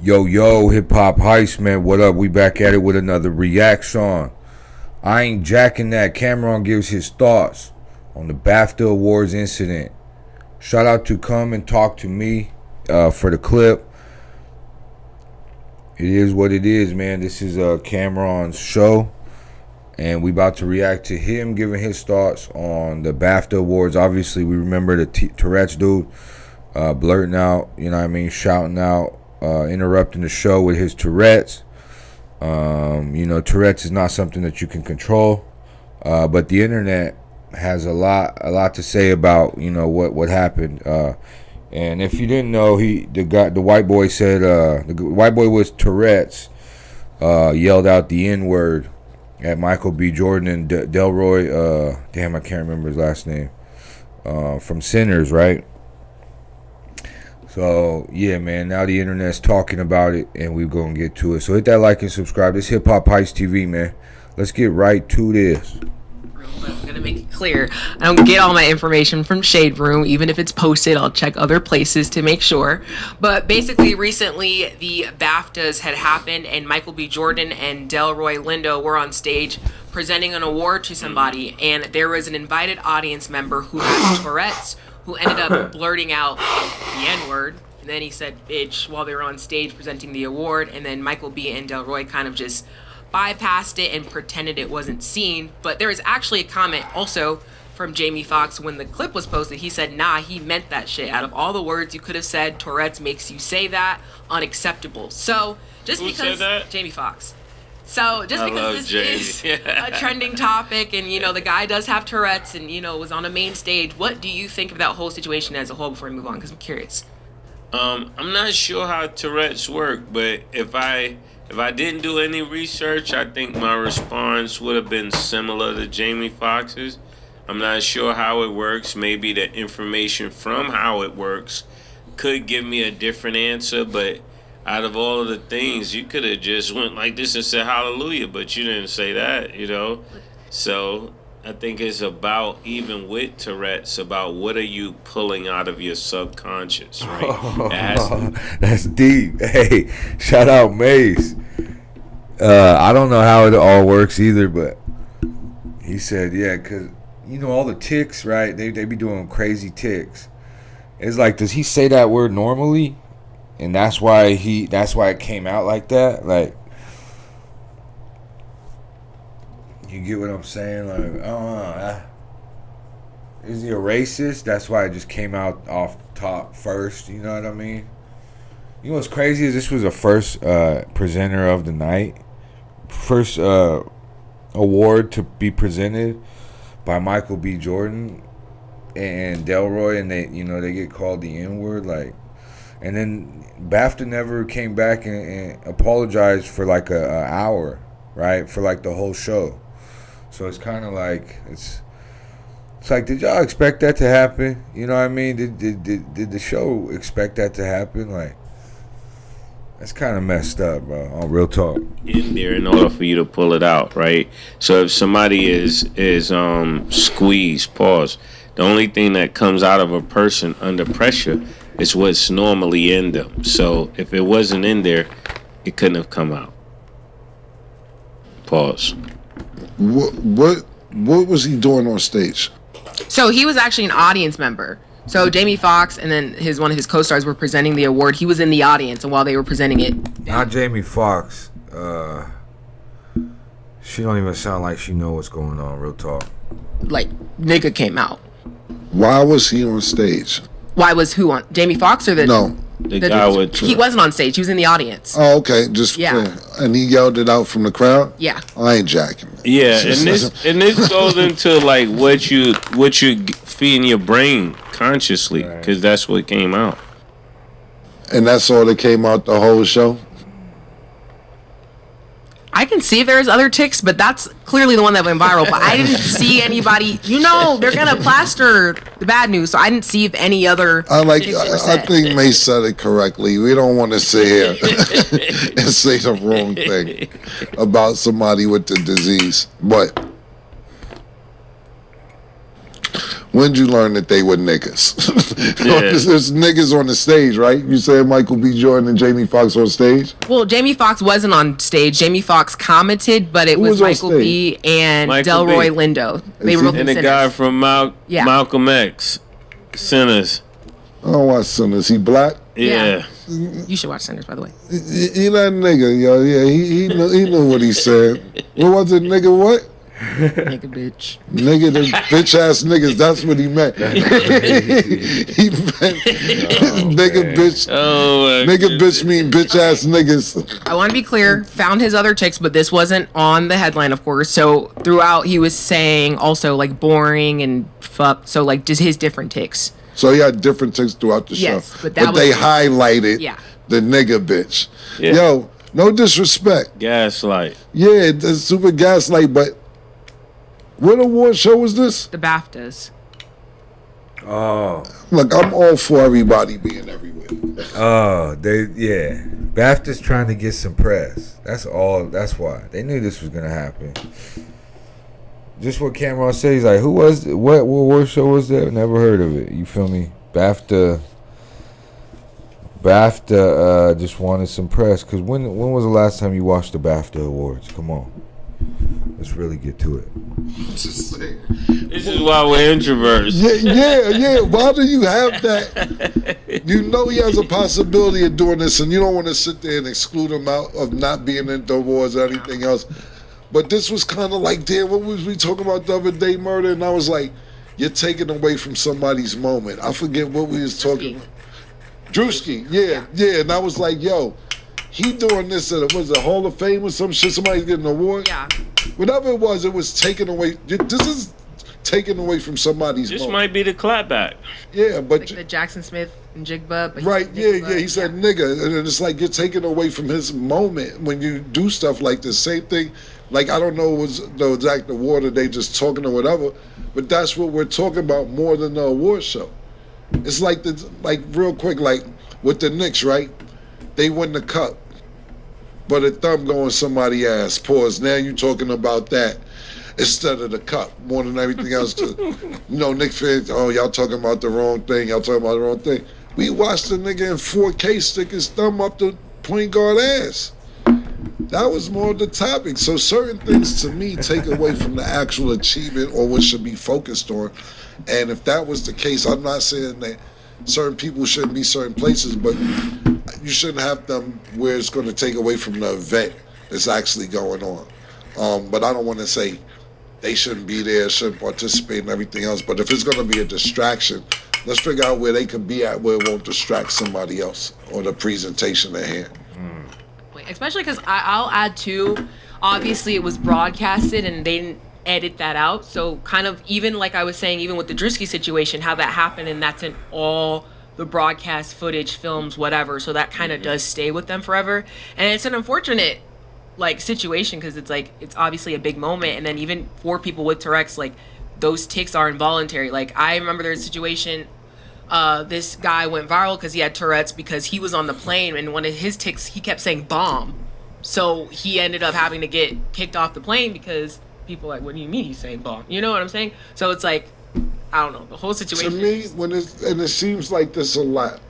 Yo, hip hop heist, man. What up? We back at it with another reaction. I ain't jacking that. Cameron gives his thoughts on the Bafta Awards incident. Shout out to Come and Talk to Me for the clip. It is what it is, man. This is Cameron's show, and we about to react to him giving his thoughts on the Bafta Awards. Obviously, we remember the Tourette's dude blurting out, you know what I mean, shouting out, interrupting the show with his Tourette's. Tourette's is not something that you can control, but the internet has a lot to say about what happened. And if you didn't know, the white boy said the white boy with Tourette's yelled out the N-word at Michael B. Jordan and Delroy. I can't remember his last name. From Sinners, right? So yeah, man. Now the internet's talking about it, and we're gonna get to it. So hit that like and subscribe. This Hip Hop Heist TV, man. Let's get right to this. I'm gonna make it clear, I don't get all my information from Shade Room. Even if it's posted, I'll check other places to make sure. But basically, recently the BAFTAs had happened, and Michael B. Jordan and Delroy Lindo were on stage presenting an award to somebody, and there was an invited audience member who has Tourette's, who ended up blurting out the N-word. And then he said bitch while they were on stage presenting the award, and then Michael B. and Delroy kind of just bypassed it and pretended it wasn't seen. But there was actually a comment also from Jamie Foxx when the clip was posted. He said, nah, he meant that shit. Out of all the words you could have said, Tourette's makes you say that. Unacceptable. So just Who because said that? Jamie Foxx. So just because this is a trending topic, and the guy does have Tourette's and was on a main stage, what do you think of that whole situation as a whole before we move on? Because I'm curious. I'm not sure how Tourette's work, but if I didn't do any research, I think my response would have been similar to Jamie Foxx's. I'm not sure how it works. Maybe the information from how it works could give me a different answer, but out of all of the things, you could have just went like this and said hallelujah, but you didn't say that, So I think it's about, even with Tourette's, about what are you pulling out of your subconscious, right? That's deep. Hey, shout out Mace. I don't know how it all works either, but he said, yeah, because, all the ticks, right? They be doing crazy ticks. It's like, does he say that word normally? And that's why it came out like that? Like, you get what I'm saying? Like, is he a racist? That's why it just came out off the top first. You know what I mean? You know what's crazy is this was the first presenter of the night, first award to be presented by Michael B. Jordan and Delroy, and they get called the N-word, like, and then BAFTA never came back and apologized for like a hour, right, for like the whole show. So it's kind of like it's like, did y'all expect that to happen? You know what I mean? Did the show expect that to happen? Like, that's kind of messed up, bro. On real talk. In there in order for you to pull it out, right? So if somebody is squeezed, pause. The only thing that comes out of a person under pressure is what's normally in them. So if it wasn't in there, it couldn't have come out. Pause. What was he doing on stage? So he was actually an audience member. So Jamie Foxx and then one of his co-stars were presenting the award. He was in the audience, and while they were presenting it, not Jamie Foxx. She don't even sound like she know what's going on. Real talk. Like, nigga came out. Why was he on stage? Why was who on? Jamie Foxx or the? No. The guy with... He wasn't on stage. He was in the audience. Oh, okay. Just yeah. And he yelled it out from the crowd? Yeah. I ain't jacking. Yeah, and this goes into like what you feeding your brain consciously, because that's what came out. And that's all that came out the whole show? I can see if there's other ticks, but that's clearly the one that went viral. But I didn't see anybody. They're gonna plaster the bad news, so I didn't see if any other. I think May said it correctly. We don't want to sit here and say the wrong thing about somebody with the disease. But When'd you learn that they were niggas? Yeah. There's niggas on the stage, right? You said Michael B. Jordan and Jamie Foxx on stage? Well, Jamie Foxx wasn't on stage. Jamie Foxx commented, but it Who was was on Michael B. and Michael B. Delroy Lindo. They were both And the sinners. guy from Yeah. Malcolm X, Sinners. I don't watch Sinners. He black? Yeah. You should watch Sinners, by the way. He that nigga, yo. Yeah, he knew what he said. What was it, nigga what? Nigga bitch. Nigga, the bitch ass niggas. That's what he meant. He meant nigga bitch. Oh, Nigga bitch mean bitch ass niggas. I want to be clear. Found his other ticks, but this wasn't on the headline, of course. So throughout, he was saying also like boring and fuck. So like just his different ticks. So he had different ticks throughout the Yes, show. but that was- they highlighted Yeah. the nigga bitch. Yeah. Yo, no disrespect. Gaslight. Yeah, it's super gaslight, but what award show was this? The BAFTAs. Oh, Look, I'm all for everybody being everywhere. BAFTA's trying to get some press. That's all. That's why they knew this was gonna happen. Just what Cameron said, he's like, "Who was what award show was that? Never heard of it." You feel me? BAFTA just wanted some press. Cause when was the last time you watched the BAFTA awards? Come on, let's really get to it. Just saying. This is why we're introverts. Yeah. Why do you have that? You know he has a possibility of doing this, and you don't want to sit there and exclude him out of not being in the awards or anything else. But this was kind of like, damn, what was we talking about the other day, murder? And I was like, you're taking away from somebody's moment. I forget what we was talking about. Drewski, yeah. And I was like, yo, he doing this at was a Hall of Fame or some shit. Somebody's getting an award. Yeah. Whatever it was taken away. This is taken away from somebody's This moment. might be the clapback. Yeah, but Like the Jackson Smith and Jigba. But right, he yeah. He said nigga, and it's like you're taking away from his moment when you do stuff like this. Same thing. Like, I don't know was the exact award or they just talking or whatever, but that's what we're talking about more than the award show. It's like real quick, like with the Knicks, right? They win the cup, but a thumb going somebody's ass. Pause. Now you talking about that instead of the cup more than everything else. Knicks fans, oh, y'all talking about the wrong thing. Y'all talking about the wrong thing. We watched the nigga in 4K stick his thumb up the point guard ass. That was more of the topic. So certain things to me take away from the actual achievement or what should be focused on. And if that was the case, I'm not saying that certain people shouldn't be certain places, but you shouldn't have them where it's going to take away from the event that's actually going on. But I don't want to say they shouldn't be there, shouldn't participate and everything else. But if it's going to be a distraction, let's figure out where they can be at where it won't distract somebody else or the presentation at hand. Especially because I'll add too, obviously it was broadcasted and they didn't edit that out. So kind of even like I was saying, even with the Drewski situation, how that happened, and that's in all the broadcast footage, films, whatever. So that kind of does stay with them forever. And it's an unfortunate like situation because it's like, it's obviously a big moment. And then even for people with Tourette's, like those tics are involuntary. Like I remember there's a situation, this guy went viral because he had Tourette's because he was on the plane and one of his tics, he kept saying bomb. So he ended up having to get kicked off the plane because people are like, what do you mean he's saying bomb? You know what I'm saying? So it's like, I don't know, the whole situation. To me, it seems like this a lot.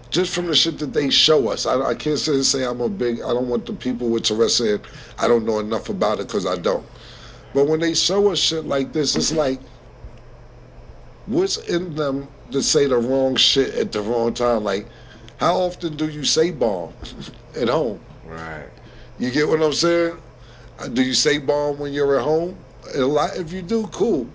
Just from the shit that they show us. I can't say I don't want the people with Tourette's saying I don't know enough about it because I don't. But when they show us shit like this, it's like, what's in them to say the wrong shit at the wrong time? Like, how often do you say bomb at home? Right. You get what I'm saying? Do you say bomb when you're at home? A lot. If you do, cool.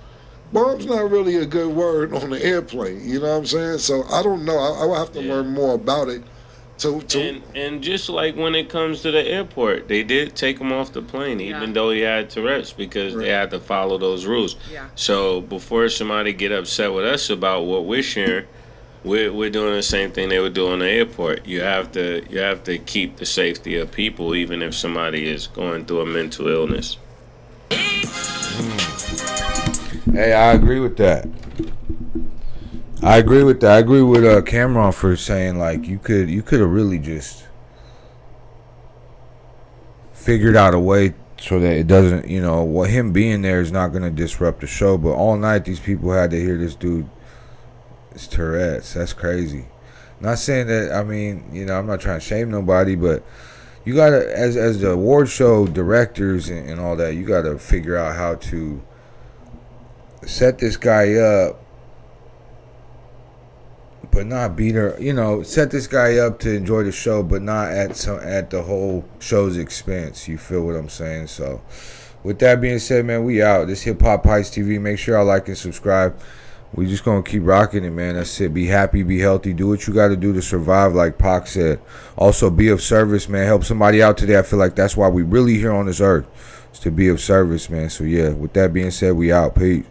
Bomb's not really a good word on the airplane. You know what I'm saying? So I don't know. I will have to learn more about it. And just like when it comes to the airport, they did take him off the plane, even though he had Tourette's, because they had to follow those rules. Yeah. So before somebody get upset with us about what we're sharing, we're doing the same thing they would do on the airport. You have to keep the safety of people, even if somebody is going through a mental illness. Hey, I agree with that. I agree with Cameron for saying like you could have really just figured out a way so that it doesn't, well, him being there is not gonna disrupt the show. But all night, these people had to hear this dude. It's Tourette's. That's crazy. Not saying that. I mean, I'm not trying to shame nobody, but you gotta, as the award show directors and all that, you gotta figure out how to set this guy up, but not beat her. Set this guy up to enjoy the show, but not at the whole show's expense. You feel what I'm saying? So, with that being said, man, we out. This Hip Hop Heist TV. Make sure y'all like and subscribe. We just gonna keep rocking it, man. That's it. Be happy, be healthy. Do what you gotta do to survive, like Pac said. Also, be of service, man. Help somebody out today. I feel like that's why we really here on this earth, is to be of service, man. So yeah, with that being said, we out. Peace.